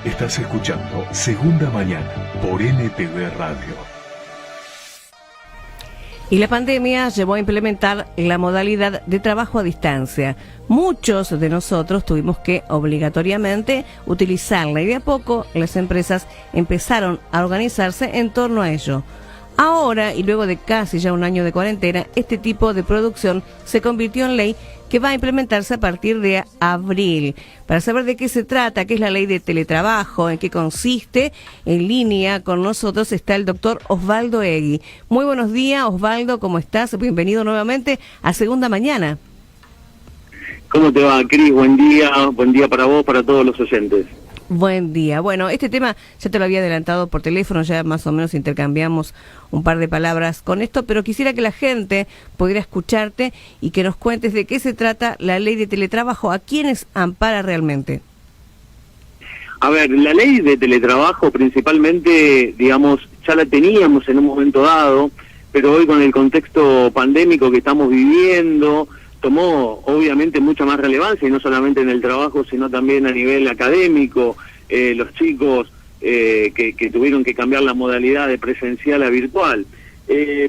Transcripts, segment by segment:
Estás escuchando Segunda Mañana por NTV Radio. Y la pandemia llevó a implementar la modalidad de trabajo a distancia. Muchos de nosotros tuvimos que obligatoriamente utilizarla y de a poco las empresas empezaron a organizarse en torno a ello. Ahora, y luego de casi ya un año de cuarentena, este tipo de producción se convirtió en ley que va a implementarse a partir de abril. Para saber de qué se trata, qué es la ley de teletrabajo, en qué consiste, en línea con nosotros está el doctor Osvaldo Egui. Muy buenos días, Osvaldo, ¿cómo estás? Bienvenido nuevamente a Segunda Mañana. ¿Cómo te va, Cris? Buen día para vos, para todos los oyentes. Buen día. Bueno, este tema ya te lo había adelantado por teléfono, ya más o menos intercambiamos un par de palabras con esto, pero quisiera que la gente pudiera escucharte y que nos cuentes de qué se trata la ley de teletrabajo, a quiénes ampara realmente. A ver, la ley de teletrabajo principalmente, digamos, ya la teníamos en un momento dado, pero hoy con el contexto pandémico que estamos viviendo, tomó obviamente mucha más relevancia, y no solamente en el trabajo, sino también a nivel académico. Los chicos que tuvieron que cambiar la modalidad de presencial a virtual.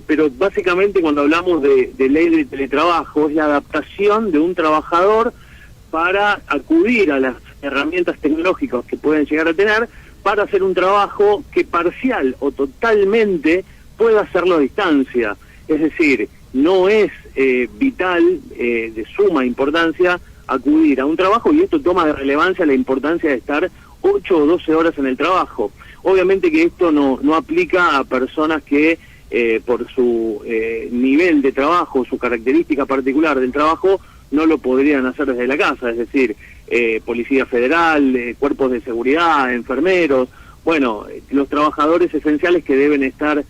Pero básicamente cuando hablamos de ley de teletrabajo, es la adaptación de un trabajador para acudir a las herramientas tecnológicas que pueden llegar a tener para hacer un trabajo que parcial o totalmente pueda hacerlo a distancia. Es decir, no es vital, de suma importancia, acudir a un trabajo, y esto toma de relevancia la importancia de estar 8 o 12 horas en el trabajo. Obviamente que esto no aplica a personas que por su nivel de trabajo, su característica particular del trabajo, no lo podrían hacer desde la casa, es decir, Policía Federal, cuerpos de seguridad, enfermeros, bueno, los trabajadores esenciales que deben estar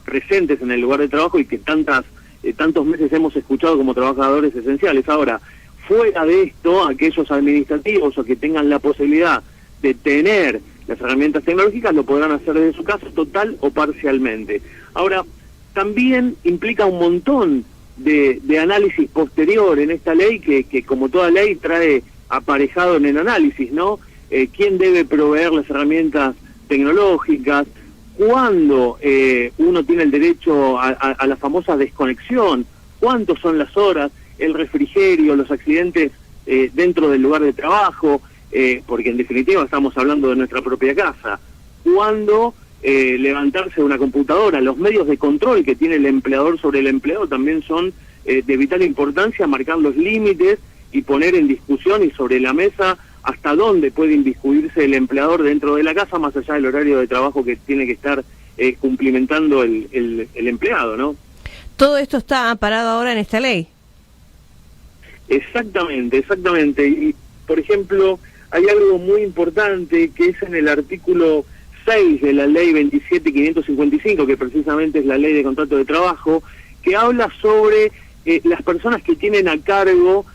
presentes en el lugar de trabajo y que tantos meses hemos escuchado como trabajadores esenciales. Ahora, fuera de esto, aquellos administrativos o que tengan la posibilidad de tener las herramientas tecnológicas lo podrán hacer desde su casa total o parcialmente. Ahora, también implica un montón de análisis posterior en esta ley que como toda ley trae aparejado en el análisis, ¿no? ¿Quién debe proveer las herramientas tecnológicas? ¿Cuándo uno tiene el derecho a la famosa desconexión? ¿Cuántos son las horas? El refrigerio, los accidentes dentro del lugar de trabajo, porque en definitiva estamos hablando de nuestra propia casa. ¿Cuándo levantarse de una computadora? Los medios de control que tiene el empleador sobre el empleado también son de vital importancia, marcar los límites y poner en discusión y sobre la mesa hasta dónde puede inmiscuirse el empleador dentro de la casa, más allá del horario de trabajo que tiene que estar cumplimentando el empleado, ¿no? Todo esto está amparado ahora en esta ley. Exactamente. Y, por ejemplo, hay algo muy importante que es en el artículo 6 de la ley 27.555, que precisamente es la ley de contrato de trabajo, que habla sobre las personas que tienen a cargo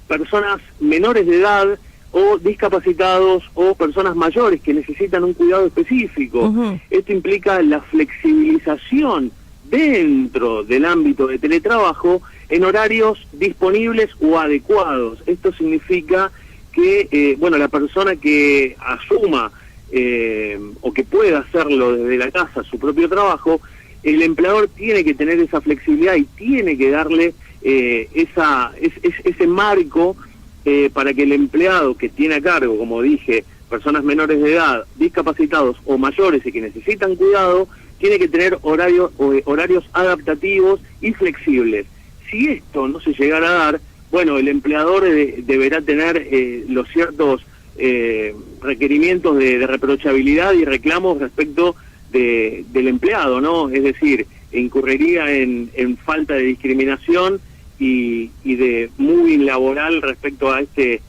personas menores de edad o discapacitados o personas mayores que necesitan un cuidado específico. Uh-huh. Esto implica la flexibilización dentro del ámbito de teletrabajo en horarios disponibles o adecuados. Esto significa que, la persona que asuma o que pueda hacerlo desde la casa, su propio trabajo, el empleador tiene que tener esa flexibilidad y tiene que darle ese marco para que el empleado que tiene a cargo, como dije, personas menores de edad, discapacitados o mayores y que necesitan cuidado, tiene que tener horarios adaptativos y flexibles. Si esto no se llegara a dar, el empleador deberá tener los ciertos requerimientos de reprochabilidad y reclamos respecto del empleado, ¿no? Es decir, incurriría en falta de discriminación y de moving laboral respecto a este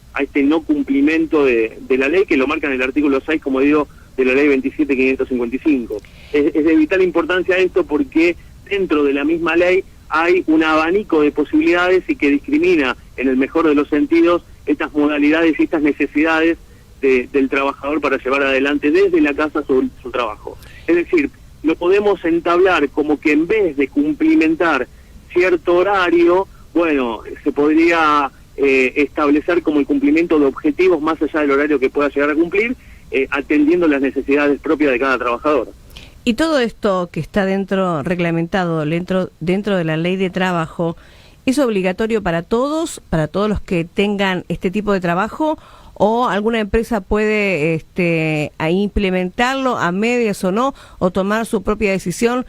no cumplimiento de la ley, que lo marca en el artículo 6, como digo, de la ley 27.555. Es de vital importancia esto porque dentro de la misma ley hay un abanico de posibilidades y que discrimina, en el mejor de los sentidos, estas modalidades y estas necesidades del trabajador para llevar adelante desde la casa su trabajo. Es decir, lo podemos entablar como que en vez de cumplimentar cierto horario, se podría establecer como el cumplimiento de objetivos más allá del horario que pueda llegar a cumplir, atendiendo las necesidades propias de cada trabajador. Y todo esto que está reglamentado dentro de la ley de trabajo, ¿es obligatorio para todos los que tengan este tipo de trabajo, o alguna empresa puede implementarlo a medias o no, o tomar su propia decisión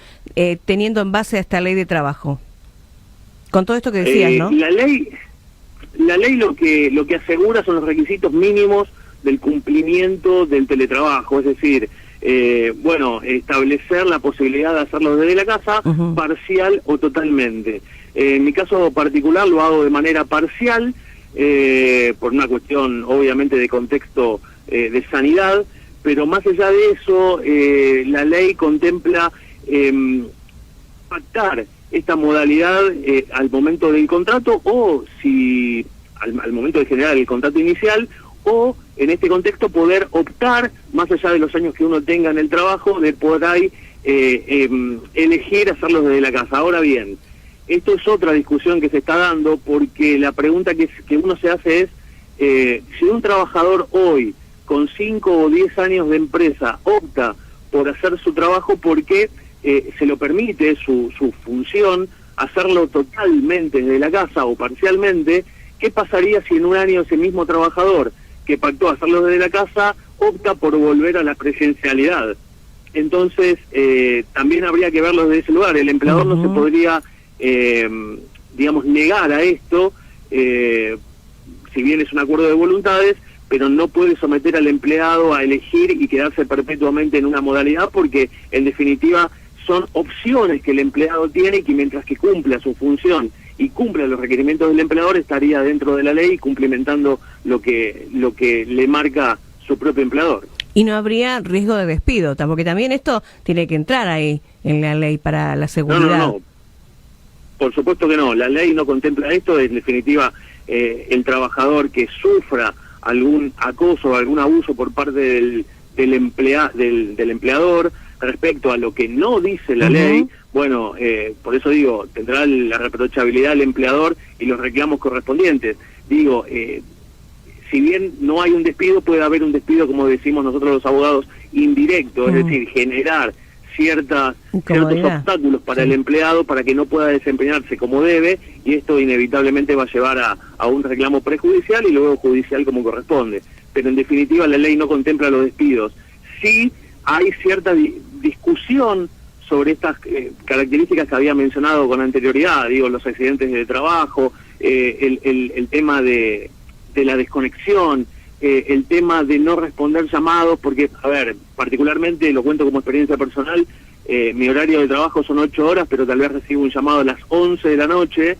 teniendo en base a esta ley de trabajo? Con todo esto que decías, ¿no? La ley lo que asegura son los requisitos mínimos del cumplimiento del teletrabajo, es decir, establecer la posibilidad de hacerlo desde la casa, parcial o totalmente. En mi caso particular lo hago de manera parcial, por una cuestión obviamente de contexto de sanidad, pero más allá de eso, la ley contempla pactar esta modalidad al momento del contrato, o si al momento de generar el contrato inicial, o en este contexto poder optar, más allá de los años que uno tenga en el trabajo, de poder ahí elegir hacerlo desde la casa. Ahora bien, esto es otra discusión que se está dando, porque la pregunta que uno se hace es, si un trabajador hoy, con 5 o 10 años de empresa, opta por hacer su trabajo porque se lo permite su función, hacerlo totalmente desde la casa o parcialmente, ¿qué pasaría si en un año ese mismo trabajador que pactó hacerlo desde la casa opta por volver a la presencialidad? Entonces, también habría que verlo desde ese lugar. El empleador no se podría, negar a esto, si bien es un acuerdo de voluntades, pero no puede someter al empleado a elegir y quedarse perpetuamente en una modalidad, porque en definitiva son opciones que el empleado tiene, y que mientras que cumpla su función y cumpla los requerimientos del empleador, estaría dentro de la ley cumplimentando lo que le marca su propio empleador. Y no habría riesgo de despido, porque también esto tiene que entrar ahí en la ley para la seguridad. No. Por supuesto que no, la ley no contempla esto. En definitiva, el trabajador que sufra algún acoso o algún abuso por parte del empleador respecto a lo que no dice la ley, por eso digo, tendrá la reprochabilidad del empleador y los reclamos correspondientes. Digo, si bien no hay un despido, puede haber un despido, como decimos nosotros los abogados, indirecto, es decir, generar ciertos obstáculos para el empleado para que no pueda desempeñarse como debe, y esto inevitablemente va a llevar a un reclamo prejudicial y luego judicial como corresponde. Pero en definitiva la ley no contempla los despidos. Sí hay cierta discusión sobre estas características que había mencionado con anterioridad, digo, los accidentes de trabajo, el tema de la desconexión, el tema de no responder llamados, porque, a ver, particularmente lo cuento como experiencia personal, mi horario de trabajo son 8 horas, pero tal vez recibo un llamado a las 11 de la noche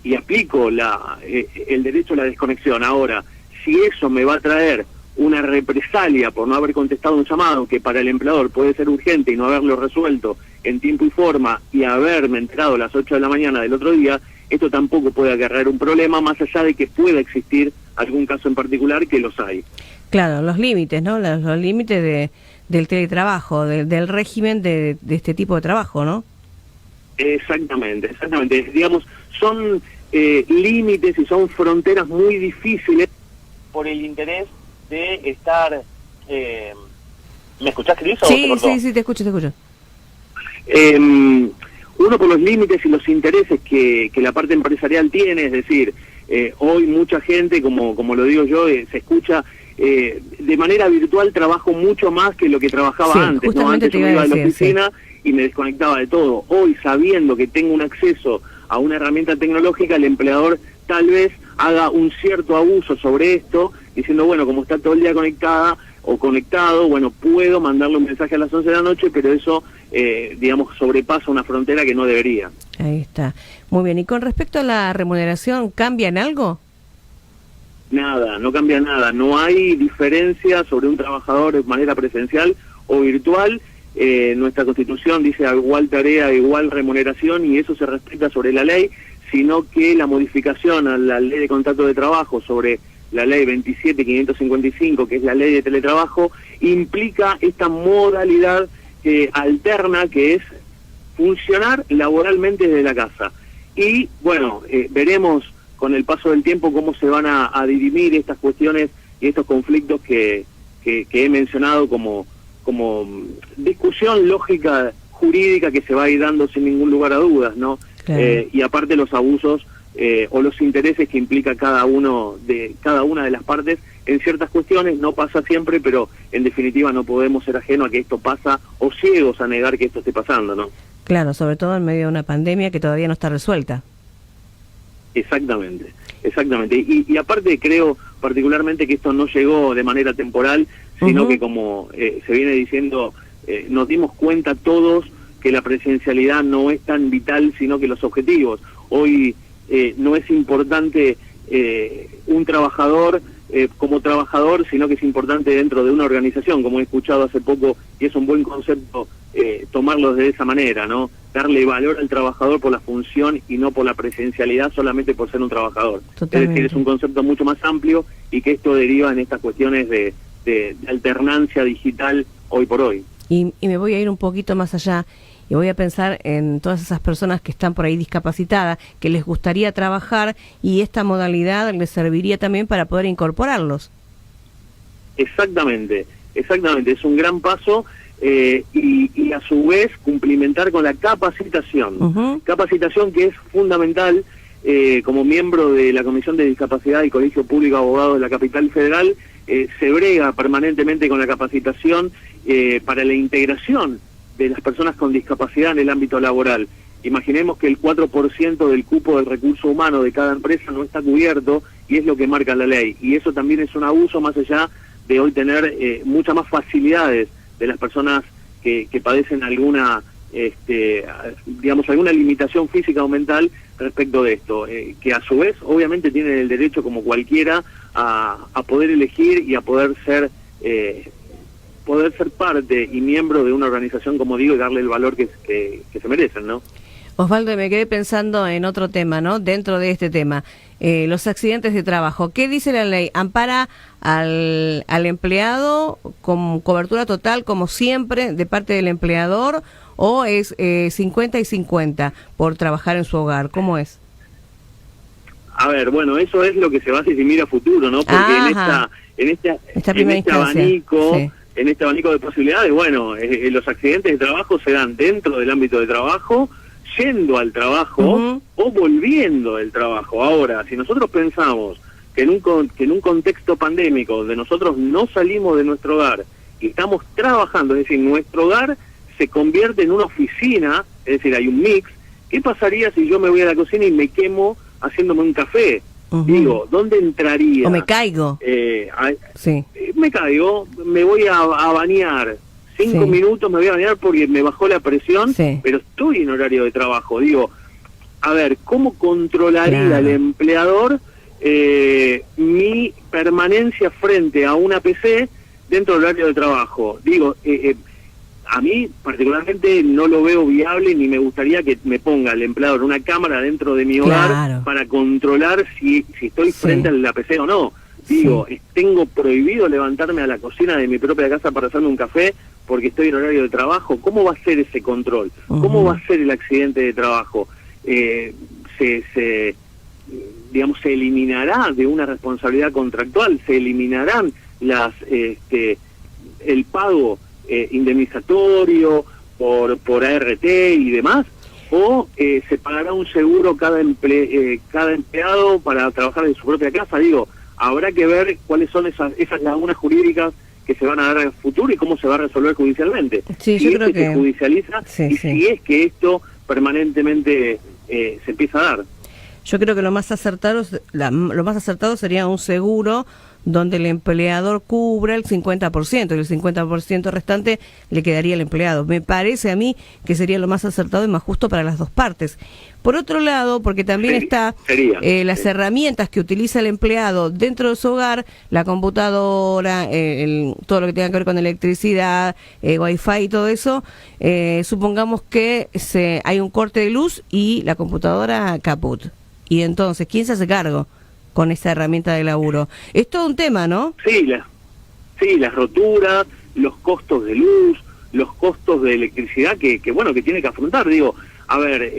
y aplico el derecho a la desconexión. Ahora, si eso me va a traer una represalia por no haber contestado un llamado que para el empleador puede ser urgente y no haberlo resuelto en tiempo y forma y haberme enterado a las 8 de la mañana del otro día, esto tampoco puede acarrear un problema, más allá de que pueda existir algún caso en particular, que los hay. Claro, los límites, ¿no? Los límites del teletrabajo, del régimen de este tipo de trabajo, ¿no? Exactamente. Digamos, son límites y son fronteras muy difíciles por el interés de estar... ¿Me escuchás, Cris? Sí, te escucho. Uno, por los límites y los intereses que la parte empresarial tiene, es decir, hoy mucha gente, como lo digo yo, se escucha de manera virtual, trabajo mucho más que lo que trabajaba antes, ¿no? Antes yo me iba a la oficina y me desconectaba de todo. Hoy, sabiendo que tengo un acceso a una herramienta tecnológica, el empleador tal vez haga un cierto abuso sobre esto, diciendo, bueno, como está todo el día conectada o conectado, bueno, puedo mandarle un mensaje a las 11 de la noche, pero eso, sobrepasa una frontera que no debería. Ahí está. Muy bien. ¿Y con respecto a la remuneración, cambia en algo? Nada, no cambia nada. No hay diferencia sobre un trabajador de manera presencial o virtual. Nuestra Constitución dice a igual tarea, igual remuneración, y eso se respeta sobre la ley, sino que la modificación a la ley de contrato de trabajo sobre la ley 27.555, que es la ley de teletrabajo, implica esta modalidad alterna, que es funcionar laboralmente desde la casa. Y bueno, veremos con el paso del tiempo cómo se van a dirimir estas cuestiones y estos conflictos que he mencionado como discusión lógica jurídica que se va a ir dando sin ningún lugar a dudas, ¿no? Claro. Y aparte los abusos o los intereses que implica cada una de las partes en ciertas cuestiones. No pasa siempre, pero en definitiva no podemos ser ajenos a que esto pasa o ciegos a negar que esto esté pasando, ¿no? Claro, sobre todo en medio de una pandemia que todavía no está resuelta. Exactamente. Y aparte creo particularmente que esto no llegó de manera temporal, sino que como se viene diciendo, nos dimos cuenta todos que la presencialidad no es tan vital, sino que los objetivos. Hoy no es importante un trabajador como trabajador, sino que es importante dentro de una organización, como he escuchado hace poco, y es un buen concepto tomarlo de esa manera, ¿no? Darle valor al trabajador por la función y no por la presencialidad solamente por ser un trabajador. Totalmente. Es decir, es un concepto mucho más amplio y que esto deriva en estas cuestiones de alternancia digital hoy por hoy. Y me voy a ir un poquito más allá y voy a pensar en todas esas personas que están por ahí discapacitadas, que les gustaría trabajar y esta modalidad les serviría también para poder incorporarlos. Exactamente, es un gran paso y a su vez cumplimentar con la capacitación, capacitación que es fundamental. Como miembro de la Comisión de Discapacidad del Colegio Público de Abogados de la Capital Federal, se brega permanentemente con la capacitación para la integración de las personas con discapacidad en el ámbito laboral. Imaginemos que el 4% del cupo del recurso humano de cada empresa no está cubierto y es lo que marca la ley. Y eso también es un abuso, más allá de hoy tener muchas más facilidades de las personas que padecen alguna alguna limitación física o mental respecto de esto, que a su vez obviamente tienen el derecho como cualquiera a poder elegir y a poder ser parte y miembro de una organización, como digo, y darle el valor que se merecen, ¿no? Osvaldo, me quedé pensando en otro tema, ¿no? Dentro de este tema, los accidentes de trabajo. ¿Qué dice la ley? ¿Ampara al empleado con cobertura total, como siempre, de parte del empleador, o es 50 y 50 por trabajar en su hogar? ¿Cómo es? A ver, bueno, eso es lo que se va a dirimir a futuro, ¿no? Porque en este abanico, sí, en este abanico de posibilidades, bueno, los accidentes de trabajo se dan dentro del ámbito de trabajo, yendo al trabajo o volviendo del trabajo. Ahora, si nosotros pensamos que en un contexto pandémico donde nosotros no salimos de nuestro hogar y estamos trabajando, es decir, nuestro hogar se convierte en una oficina, es decir, hay un mix. ¿Qué pasaría si yo me voy a la cocina y me quemo haciéndome un café? Digo, ¿dónde entraría? O me caigo. Sí. Me caigo, me voy a bañar. 5 minutos me voy a bañar porque me bajó la presión, pero estoy en horario de trabajo. Digo, a ver, ¿cómo controlaría el empleador mi permanencia frente a una PC dentro del horario de trabajo? Digo, a mí particularmente no lo veo viable, ni me gustaría que me ponga el empleador una cámara dentro de mi hogar para controlar si estoy frente a la PC o no. Digo, tengo prohibido levantarme a la cocina de mi propia casa para hacerme un café porque estoy en horario de trabajo. ¿Cómo va a ser ese control? ¿Cómo va a ser el accidente de trabajo? Se eliminará de una responsabilidad contractual, se eliminarán el pago indemnizatorio por ART y demás, o se pagará un seguro cada empleado para trabajar en su propia casa. Digo, habrá que ver cuáles son esas lagunas jurídicas que se van a dar en el futuro y cómo se va a resolver judicialmente. Sí, yo creo que se judicializa y si es que esto permanentemente se empieza a dar. Yo creo que lo más acertado sería un seguro donde el empleador cubra el 50% y el 50% restante le quedaría al empleado. Me parece a mí que sería lo más acertado y más justo para las dos partes. Por otro lado, porque también está las herramientas que utiliza el empleado dentro de su hogar, la computadora, todo lo que tenga que ver con electricidad, wifi y todo eso, supongamos que hay un corte de luz y la computadora caput. Y entonces, ¿quién se hace cargo con esa herramienta de laburo? Es todo un tema, ¿no? Sí, las roturas, los costos de luz, los costos de electricidad que tiene que afrontar. Digo, A ver,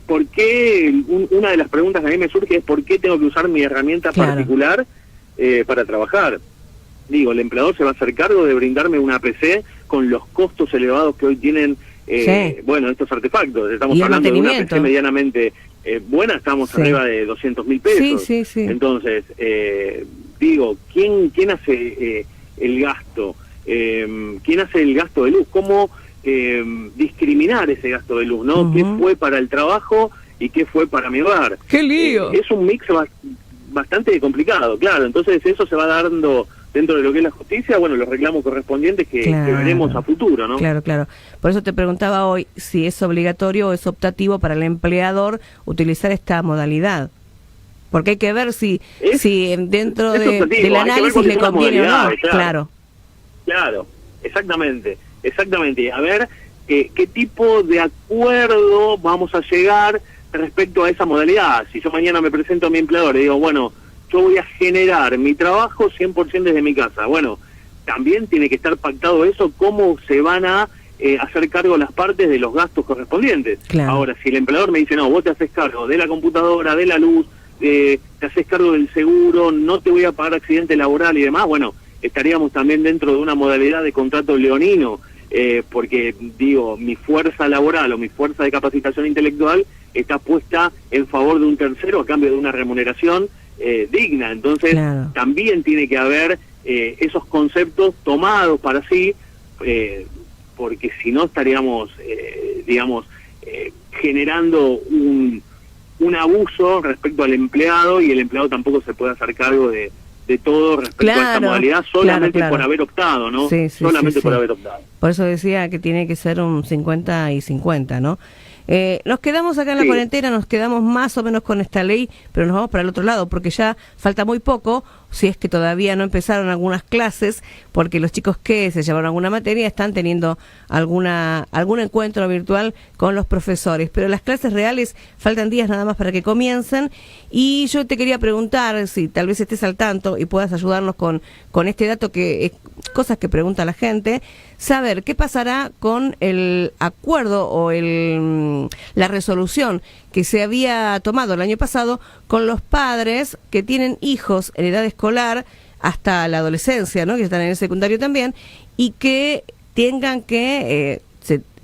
¿por qué? Una de las preguntas que a mí me surge es ¿por qué tengo que usar mi herramienta particular para trabajar? Digo, el empleador se va a hacer cargo de brindarme una PC con los costos elevados que hoy tienen, bueno, estos artefactos. Estamos hablando de una PC medianamente buena, estamos arriba de 200.000 pesos. Sí. Entonces, digo, ¿quién hace el gasto? ¿Quién hace el gasto de luz? ¿Cómo discriminar ese gasto de luz, ¿no? ¿Qué fue para el trabajo y qué fue para mi hogar? ¡Qué lío! Es un mix bastante complicado, claro. Entonces eso se va dando dentro de lo que es la justicia, bueno, los reclamos correspondientes que veremos a futuro, ¿no? Claro. Por eso te preguntaba hoy si es obligatorio o es optativo para el empleador utilizar esta modalidad. Porque hay que ver si dentro del análisis le conviene o no. Claro, exactamente. A ver qué tipo de acuerdo vamos a llegar respecto a esa modalidad. Si yo mañana me presento a mi empleador y digo, bueno, yo voy a generar mi trabajo 100% desde mi casa. Bueno, también tiene que estar pactado eso, cómo se van a hacer cargo las partes de los gastos correspondientes. Claro. Ahora, si el empleador me dice, no, vos te haces cargo de la computadora, de la luz, te haces cargo del seguro, no te voy a pagar accidente laboral y demás, bueno, estaríamos también dentro de una modalidad de contrato leonino, porque, digo, mi fuerza laboral o mi fuerza de capacitación intelectual está puesta en favor de un tercero a cambio de una remuneración digna. Entonces, también tiene que haber esos conceptos tomados para sí, porque si no estaríamos, digamos, generando un abuso respecto al empleado, y el empleado tampoco se puede hacer cargo de todo respecto a esta modalidad solamente por haber optado, ¿no? Solamente por haber optado. Por eso decía que tiene que ser un 50 y 50, ¿no? Nos quedamos acá en la cuarentena, nos quedamos más o menos con esta ley, pero nos vamos para el otro lado, porque ya falta muy poco, si es que todavía no empezaron algunas clases, porque los chicos que se llevaron alguna materia están teniendo algún encuentro virtual con los profesores, pero las clases reales faltan días nada más para que comiencen, y yo te quería preguntar, si tal vez estés al tanto y puedas ayudarnos con este dato, que es cosas que pregunta la gente, saber qué pasará con el acuerdo o la resolución que se había tomado el año pasado con los padres que tienen hijos en edad escolar hasta la adolescencia, ¿no? Que están en el secundario también, y que tengan que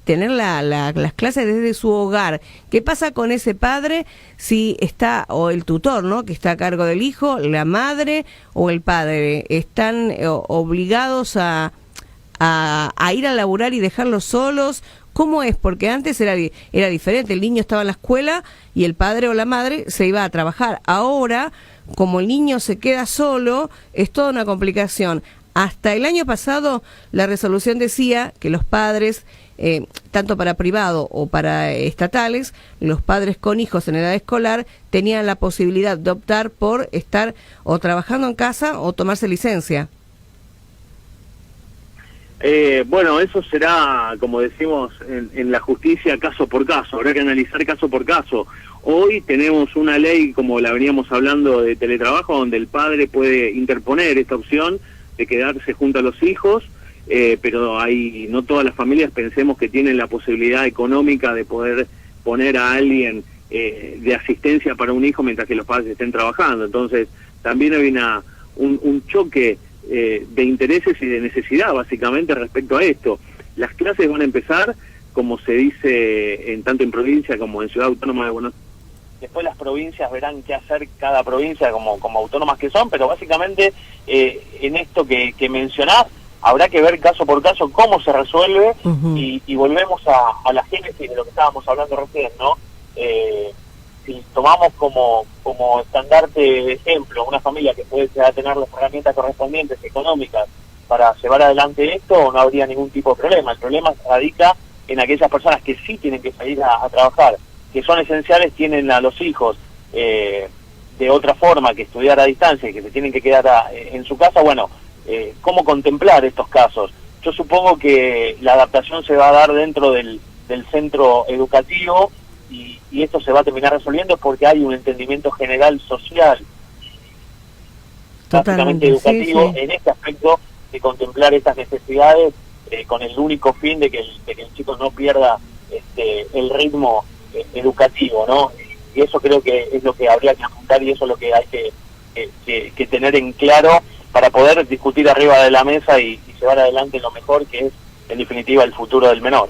tener las clases desde su hogar. ¿Qué pasa con ese padre si está, o el tutor, ¿no? Que está a cargo del hijo, la madre o el padre? ¿Están obligados a ir a laburar y dejarlos solos? ¿Cómo es? Porque antes era diferente, el niño estaba en la escuela y el padre o la madre se iba a trabajar. Ahora, como el niño se queda solo, es toda una complicación. Hasta el año pasado, la resolución decía que los padres, tanto para privado o para estatales, los padres con hijos en edad escolar tenían la posibilidad de optar por estar o trabajando en casa o tomarse licencia. Bueno, eso será, como decimos en la justicia, caso por caso. Habrá que analizar caso por caso. Hoy tenemos una ley, como la veníamos hablando, de teletrabajo, donde el padre puede interponer esta opción de quedarse junto a los hijos, pero no todas las familias, pensemos, que tienen la posibilidad económica de poder poner a alguien de asistencia para un hijo mientras que los padres estén trabajando. Entonces, también hay un choque de intereses y de necesidad, básicamente, respecto a esto. Las clases van a empezar, como se dice tanto en provincia como en Ciudad Autónoma de Buenos Aires. Después las provincias verán qué hacer cada provincia como autónomas que son, pero básicamente en esto que mencionás, habrá que ver caso por caso cómo se resuelve. Y volvemos a la génesis de lo que estábamos hablando recién, ¿no? Si tomamos como estandarte de ejemplo una familia que puede tener las herramientas correspondientes económicas para llevar adelante esto, no habría ningún tipo de problema. El problema radica en aquellas personas que sí tienen que salir a trabajar, que son esenciales, tienen a los hijos de otra forma que estudiar a distancia y que se tienen que quedar en su casa. Bueno, ¿cómo contemplar estos casos? Yo supongo que la adaptación se va a dar dentro del centro educativo, y esto se va a terminar resolviendo porque hay un entendimiento general social, básicamente educativo, en este aspecto de contemplar estas necesidades con el único fin de que el chico no pierda el ritmo educativo, ¿no? Y eso creo que es lo que habría que apuntar y eso es lo que hay que tener en claro para poder discutir arriba de la mesa y llevar adelante lo mejor, que es en definitiva el futuro del menor.